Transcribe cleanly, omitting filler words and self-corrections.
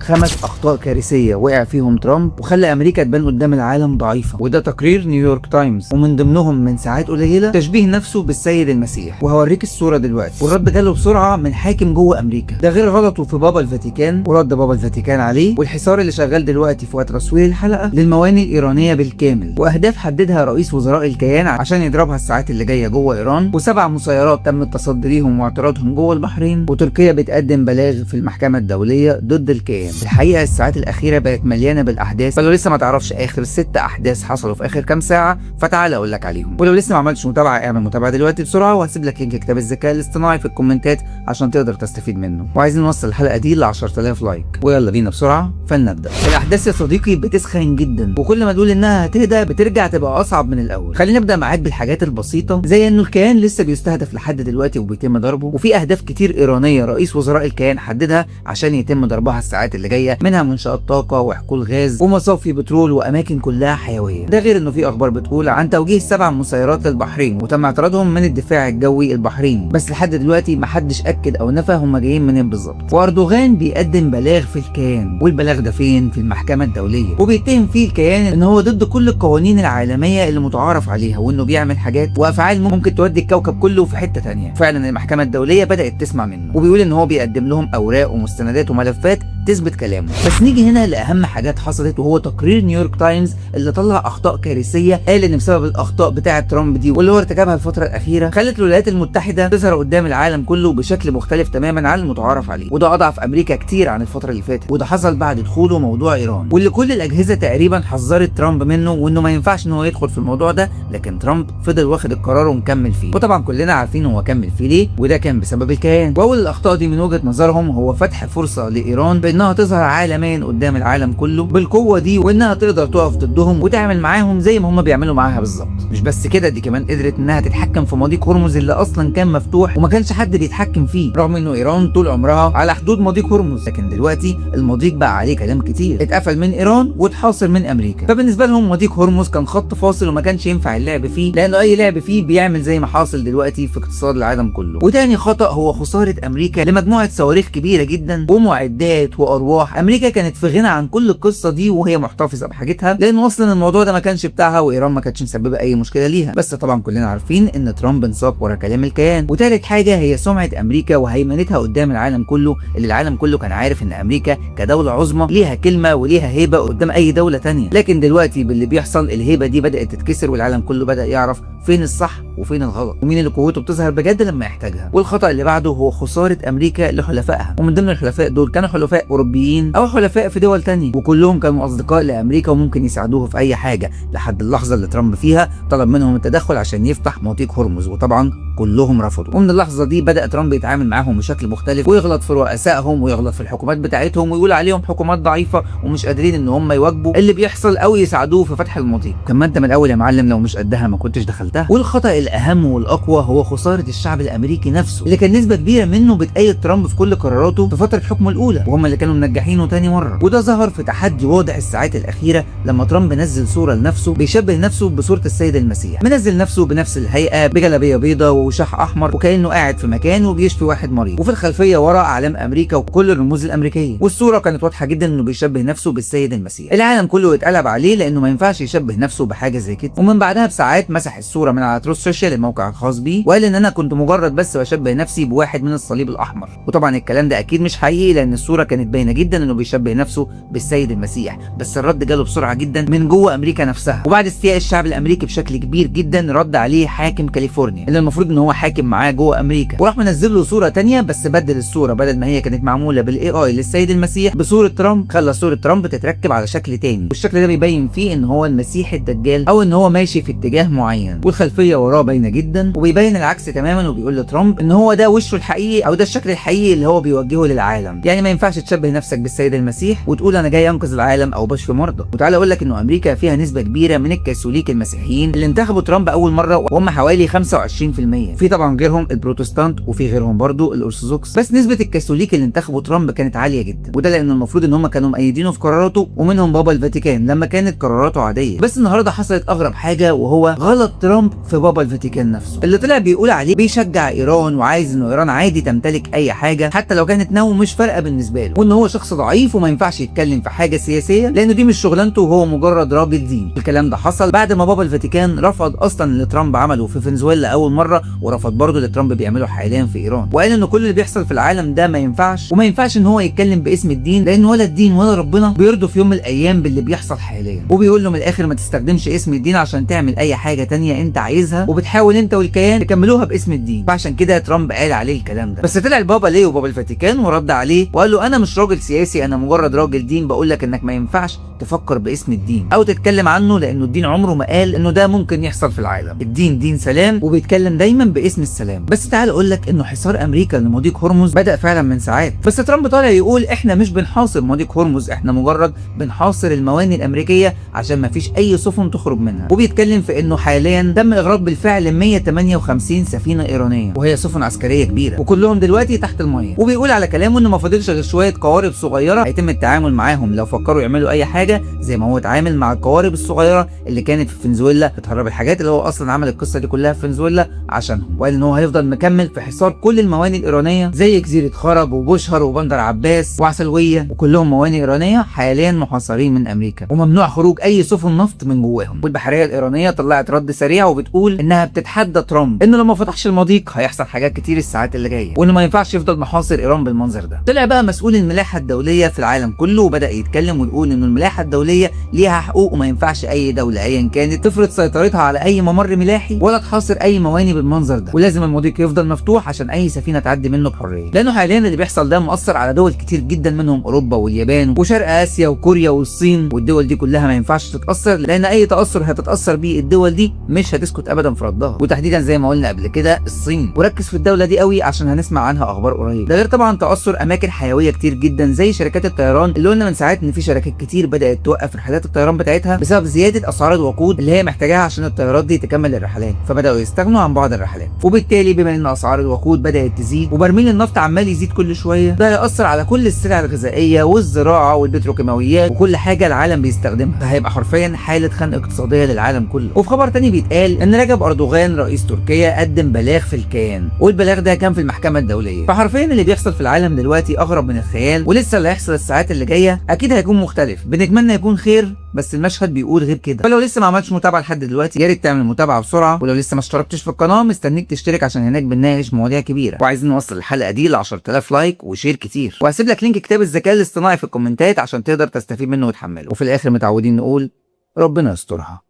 5 اخطاء كارثيه وقع فيهم ترامب وخلى امريكا تبان قدام العالم ضعيفه، وده تقرير نيويورك تايمز، ومن ضمنهم من ساعات قليله تشبيه نفسه بالسيد المسيح. وهوريك الصوره دلوقتي. والرد جاله بسرعه من حاكم جوه امريكا، ده غير غلطه في بابا الفاتيكان ورد بابا الفاتيكان عليه، والحصار اللي شغال دلوقتي في وقت تصوير الحلقه للموانئ الايرانيه بالكامل، واهداف حددها رئيس وزراء الكيان عشان يضربها الساعات اللي جايه جوه ايران، و7 مسيرات تم التصدي ليهم واعتراضهم جوه البحرين، وتركيا بتقدم بلاغ في المحكمه الدوليه ضد الكيان. الحقيقه الساعات الاخيره بقت مليانه بالاحداث، فلو لسه ما تعرفش اخر 6 احداث حصلوا في اخر كام ساعه فتعال اقول لك عليهم. ولو لسه ما عملتش متابعه اعمل متابعه دلوقتي بسرعه، وهسيب لك لينك كتاب الذكاء الاصطناعي في الكومنتات عشان تقدر تستفيد منه. وعايزين نوصل الحلقه دي ل 10000 لايك، ويلا بينا بسرعه فلنبدا. الاحداث يا صديقي بتسخن جدا، وكل ما تقول انها هتهدى بترجع تبقى اصعب من الاول. خلينا نبدا معاك بالحاجات البسيطه، زي انه الكيان لسه بيستهدف لحد دلوقتي وبيتم ضربه، وفي اهداف كتير ايرانيه رئيس وزراء الكيان حددها عشان يتم ضربها الساعات اللي جايه، منها منشات طاقه وحقول غاز ومصافي بترول واماكن كلها حيويه. ده غير انه في اخبار بتقول عن توجيه 7 مسيرات للبحرين وتم اعتراضهم من الدفاع الجوي البحريني، بس لحد دلوقتي محدش اكد او نفى هم جايين منين بالظبط. واردوغان بيقدم بلاغ في الكيان، والبلاغ ده فين؟ في المحكمه الدوليه، وبيتهم فيه الكيان ان هو ضد كل القوانين العالميه اللي متعارف عليها، وانه بيعمل حاجات وافعال ممكن تودي الكوكب كله في حته ثانيه. فعلا المحكمه الدوليه بدات تسمع منه، وبيقول ان هو بيقدم لهم اوراق ومستندات وملفات تثبت كلامه. بس نيجي هنا لاهم حاجات حصلت، وهو تقرير نيويورك تايمز اللي طلع اخطاء كارثيه، قال ان بسبب الاخطاء بتاعه ترامب دي واللي هو ارتكبها الفتره الاخيره خلت الولايات المتحده تظهر قدام العالم كله بشكل مختلف تماما عن المتعارف عليه، وده اضعف امريكا كتير عن الفتره اللي فاتت. وده حصل بعد دخوله موضوع ايران، واللي كل الاجهزه تقريبا حذرت ترامب منه، وانه ما ينفعش ان هو يدخل في الموضوع ده، لكن ترامب فضل واخد القرار ومكمل فيه. وطبعا كلنا عارفين هو كمل فيه ليه، وده كان بسبب الكيان. واول الاخطاء دي من وجهه نظرهم هو فتح فرصه لايران بانها تظهر عالميا قدام العالم كله بالقوه دي، وانها تقدر تقف ضدهم وتعمل معاهم زي ما هم بيعملوا معاها بالظبط. مش بس كده، دي كمان قدرت انها تتحكم في مضيق هرمز اللي اصلا كان مفتوح وما كانش حد بيتحكم فيه، رغم انه ايران طول عمرها على حدود مضيق هرمز. لكن دلوقتي المضيق بقى عليه كلام كتير، اتقفل من ايران واتحاصر من امريكا، فبالنسبه لهم مضيق هرمز كان خط فاصل وما كانش ينفع اللعب فيه، لانه اي لعب فيه بيعمل زي ما حاصل دلوقتي في اقتصاد العالم كله. وتاني خطأ هو خساره امريكا لمجموعه صواريخ كبيره جدا ومعدات وارواح. امريكا كانت في غنى عن كل القصه دي وهي محتفظه بحاجتها، لان اصلا الموضوع ده ما كانش بتاعها، وايران ما كانتش مسببه اي مشكله ليها. بس طبعا كلنا عارفين ان ترامب انساق ورا كلام الكيان. وتالت حاجه هي سمعه امريكا وهيمنتها قدام العالم كله، اللي العالم كله كان عارف ان امريكا كدوله عظمى ليها كلمه وليها هيبه قدام اي دوله تانية. لكن دلوقتي باللي بيحصل الهيبه دي بدات تتكسر، والعالم كله بدا يعرف فين الصح وفين الغلط، ومين اللي قوته بتظهر بجد لما يحتاجها. والخطأ اللي بعده هو خسارة أمريكا لحلفائها، ومن ضمن الحلفاء دول كانوا حلفاء أوروبيين أو حلفاء في دول تانية، وكلهم كانوا أصدقاء لأمريكا وممكن يساعدوه في أي حاجة، لحد اللحظة اللي ترامب فيها طلب منهم التدخل عشان يفتح مضيق هرمز، وطبعا كلهم رفضوا. ومن اللحظة دي بدأ ترامب يتعامل معاهم بشكل مختلف، ويغلط في رؤسائهم ويغلط في الحكومات بتاعتهم، ويقول عليهم حكومات ضعيفة ومش قادرين ان هم يواجبوا اللي بيحصل او يساعدوه في فتح المضيق. كمان انت من الاول يا معلم لو مش قدها ما كنتش دخلتها. والخطأ الاهم والاقوى هو خسارة الشعب الامريكي نفسه، اللي كان نسبة كبيرة منه بتأيد ترامب في كل قراراته في فترة حكمه الاولى، وهم اللي كانوا منجحينه تاني مرة. وده ظهر في تحدي واضح الساعات الاخيرة لما ترامب نزل صورة لنفسه بيشبه نفسه بصورة السيد المسيح، منزل نفسه بنفس الهيئة بجلابية بيضاء وشح احمر، وكأنه قاعد في مكان وبيشفي واحد مريض، وفي الخلفية ورا اعلام امريكا وكل الرموز الامريكية. والصورة كانت واضحة جدا انه بيشبه نفسه بالسيد المسيح. العالم كله اتقلب عليه لانه ما ينفعش يشبه نفسه بحاجة زي كده. ومن بعدها بساعات مسح الصورة من على تروث سوشيال الموقع الخاص بيه، وقال ان انا كنت مجرد بس بشبه نفسي بواحد من الصليب الاحمر. وطبعا الكلام ده اكيد مش حقيقي، لان الصورة كانت باينة جدا انه بيشبه نفسه بالسيد المسيح، بس الرد جاله بسرعة جدا من جوه امريكا نفسها. وبعد استياء الشعب الامريكي بشكل كبير جدا رد عليه حاكم كاليفورنيا اللي المفروض ان هو حاكم معاه جوه امريكا، وراح منزل له صورة تانية، بس بدل الصورة بدل ما هي كانت معمولة بالاي اي للسيد المسيح بصورة ترامب، خلى صورة ترامب تتركب على شكل تاني، والشكل ده بيبين فيه ان هو المسيح الدجال او ان هو ماشي في اتجاه معين، والخلفية وراه باينة جدا، وبيبين العكس تماما، وبيقول لترامب ان هو ده وشه الحقيقي او ده الشكل الحقيقي اللي هو بيوجهه للعالم. يعني ما ينفعش تشبه نفسك بالسيد المسيح وتقول انا جاي انقذ العالم او بشفي مرضى. وتعالى اقول لك انه امريكا فيها نسبة كبيرة من الكاثوليك المسيحيين اللي انتخبوا ترامب اول مرة، وهم حوالي 25%. في طبعا غيرهم البروتستانت وفي غيرهم برضو الارثوذكس، بس نسبة الكاثوليك اللي انتخبوا ترامب كانت عالية جدا، وده لان المفروض ان هم كانوا مؤيدينه في قراراته، ومنهم بابا الفاتيكان لما كانت قراراته عادية. بس النهارده حصلت اغرب حاجة، وهو غلط ترامب ترامب في بابا الفاتيكان نفسه، اللي طلع بيقول عليه بيشجع ايران وعايز ان ايران عادي تمتلك اي حاجه حتى لو كانت نو مش فارقه بالنسبه له، وان هو شخص ضعيف وما ينفعش يتكلم في حاجه سياسيه لانه دي مش شغلانته وهو مجرد راجل دين. الكلام ده حصل بعد ما بابا الفاتيكان رفض اصلا اللي ترامب عمله في فنزويلا اول مره، ورفض برضه اللي ترامب بيعمله حاليا في ايران، وقال ان كل اللي بيحصل في العالم ده ما ينفعش، وما ينفعش ان هو يتكلم باسم الدين لان ولا الدين ولا ربنا بيرضوا في يوم من الايام باللي بيحصل حاليا. وبيقول له من الاخر ما تستخدمش اسم الدين عشان تعمل اي حاجه تانية انت عايزها، وبتحاول انت والكيان تكملوها باسم الدين، فعشان كده ترامب قال عليه الكلام ده. بس طلع البابا ليه وبابا الفاتيكان ورد عليه وقال له انا مش راجل سياسي، انا مجرد راجل دين بقول لك انك ما ينفعش تفكر باسم الدين او تتكلم عنه لانه الدين عمره ما قال انه ده ممكن يحصل في العالم. الدين دين سلام وبيتكلم دايما باسم السلام. بس تعال اقول لك انه حصار امريكا لمضيق هرمز بدا فعلا من ساعات، بس ترامب طالع يقول احنا مش بنحاصر مضيق هرمز، احنا مجرد بنحاصر الموانئ الامريكيه عشان ما فيش اي سفن تخرج منها. وبيتكلم في انه حاليا تم اغراق بالفعل 158 سفينه ايرانيه وهي سفن عسكريه كبيره وكلهم دلوقتي تحت الميه. وبيقول على كلامه انه ما فاضلش غير شويه قوارب صغيره هيتم التعامل معاهم لو فكروا يعملوا اي حاجه زي ما هو اتعامل مع القوارب الصغيره اللي كانت في فنزويلا بتهرب الحاجات اللي هو اصلا عمل القصه دي كلها في فنزويلا عشانهم. وقال ان هو هيفضل مكمل في حصار كل الموانئ الايرانيه زي جزيره خرب وبوشهر وبندر عباس وعسلويه، وكلهم موانئ ايرانيه حاليا محاصرين من امريكا وممنوع خروج اي سفن نفط من جواهم. والبحريه الايرانيه طلعت رد سريع وبتقول انها بتتحدى ترامب انه لو ما فتحش المضيق هيحصل حاجات كتير الساعات اللي جايه، وانه ما ينفعش يفضل محاصر ايران بالمنظر ده. طلع بقى مسؤول الملاحه الدوليه في العالم كله وبدا يتكلم ويقول انه الملاحه الدوليه ليها حقوق وما ينفعش اي دوله ايا كانت تفرض سيطرتها على اي ممر ملاحي ولا تحاصر اي موانئ بالمنظر ده، ولازم المضيق يفضل مفتوح عشان اي سفينه تعدي منه بحريه، لانه حاليا اللي بيحصل ده مؤثر على دول كتير جدا منهم اوروبا واليابان وشرق اسيا وكوريا والصين، والدول دي كلها ما ينفعش تتاثر لان اي تاثر هتتاثر بيه الدول دي مش هتسكت ابدا في ردها، وتحديدا زي ما قلنا قبل كده الصين. وركز في الدوله دي قوي عشان هنسمع عنها اخبار قريب. ده غير طبعا تاثر اماكن حيويه كتير جدا زي شركات الطيران اللي قلنا من ساعات ان في شركات كتير بدات توقف رحلات الطيران بتاعتها بسبب زياده اسعار الوقود اللي هي محتاجاها عشان الطيارات دي تكمل الرحلات، فبداوا يستغنوا عن بعض الرحلات. وبالتالي بما ان اسعار الوقود بدات تزيد وبرميل النفط عمال يزيد كل شويه، ده هياثر على كل السلع الغذائيه والزراعه والبتروكيماويات وكل حاجه العالم بيستخدمها، فهيبقى حرفيا حاله خنق اقتصاديه للعالم كله. وفي خبر تاني بيتقال ان رجب اردوغان رئيس تركيا قدم بلاغ في الكيان، والبلاغ ده كان في المحكمه الدوليه. فحرفيا اللي بيحصل في العالم دلوقتي اغرب من الخيال، ولسه اللي هيحصل الساعات اللي جايه اكيد هيكون مختلف. بنتمنى يكون خير بس المشهد بيقول غير كده. فلو لسه ما عملتش متابعه لحد دلوقتي يا ريت تعمل متابعه بسرعه، ولو لسه ما اشتركتش في القناه مستنيك تشترك عشان هناك بنناقش مواضيع كبيره، وعايزين نوصل الحلقه دي ل 10000 لايك وشير كتير. وهسيب لك لينك كتاب الذكاء الاصطناعي في الكومنتات عشان تقدر تستفيد منه وتحمله. وفي الاخر متعودين نقول ربنا يسترها.